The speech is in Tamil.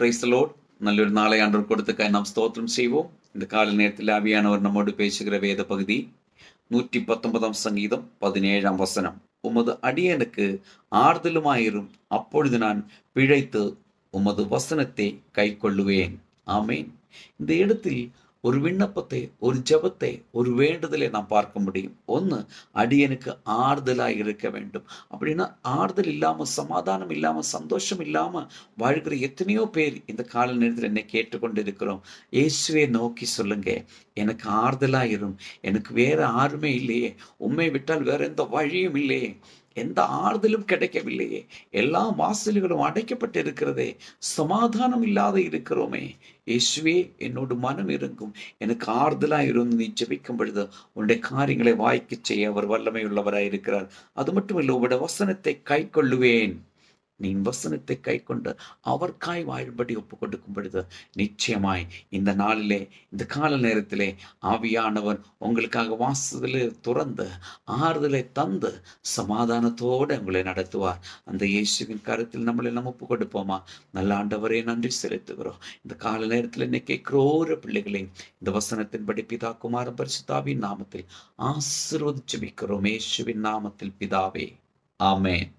Praise the Lord. നല്ലൊരു നാളെ ആണ്ടവർ കൊടുത്തക്കായി നാം സ്തോത്രം ചെയ്യുவோம். இந்த காலை நேரத்தில் ஆவியானவர் நம்மோடு பேசுகிற வேத பகுதி 119 சங்கீதம் 17 வசனம். உமது அடியனுக்கு ஆறுதலுமாயிரும், அப்பொழுது நான் பிழைத்து உமது வசனத்தை கை கொள்ளுவேன். ஆமேன். இந்த இடத்தில் ஒரு விண்ணப்பத்தை, ஒரு ஜெபத்தை, ஒரு வேண்டுதலை நாம் பார்க்க முடியும். ஒன்று, அடியனுக்கு ஆறுதலாக இருக்க வேண்டும். அப்படின்னா ஆறுதல் இல்லாமல், சமாதானம் இல்லாமல், சந்தோஷம் இல்லாமல் வாழ்கிற எத்தனையோ பேர் இந்த கால நேரத்தில் என்னை கேட்டுக்கொண்டு இருக்கிறோம். இயேசுவை நோக்கி சொல்லுங்க, எனக்கு ஆறுதலாக இரும், எனக்கு வேற யாருமே இல்லையே, உண்மை விட்டால் வேற எந்த வழியும் இல்லையே, எந்த ஆறுதலும் கிடைக்கவில்லையே, எல்லா வாசல்களும் அடைக்கப்பட்டு இருக்கிறதே, சமாதானம் இல்லாத இருக்கிறோமே, இயேசுவே என்னோட மனம் இறங்கும், எனக்கு ஆறுதலா இருந்து நீ ஜெபிக்கும் பொழுது உன்னுடைய காரியங்களை வாய்க்கு செய்ய அவர் வல்லமை உள்ளவராய் இருக்கிறார். அது மட்டுமல்ல, உங்களுடைய வசனத்தை கை கொள்ளுவேன். நீ வசனத்தை கை கொண்டு அவர்காய் வாழும்படி ஒப்பு கொடுக்கும் பொழுது நிச்சயமாய் இந்த நாளிலே, இந்த கால நேரத்திலே ஆவியானவர் உங்களுக்காக வாசலை துறந்து ஆறுதலை தந்து சமாதானத்தோடு உங்களை நடத்துவார். அந்த இயேசுவின் கருத்தில் நம்மளை நம்ம ஒப்பு கொடுப்போமா? நல்ல ஆண்டவரே, நன்றி செலுத்துகிறோம். இந்த கால நேரத்தில் என்னை கேட்கிற ஒரு பிள்ளைகளை இந்த வசனத்தின்படி பிதா குமார பரிசுத்தாவின் நாமத்தில் ஆசீர்வதிச்சு வைக்கிறோம். இயேசுவின் நாமத்தில் பிதாவே, ஆமென்.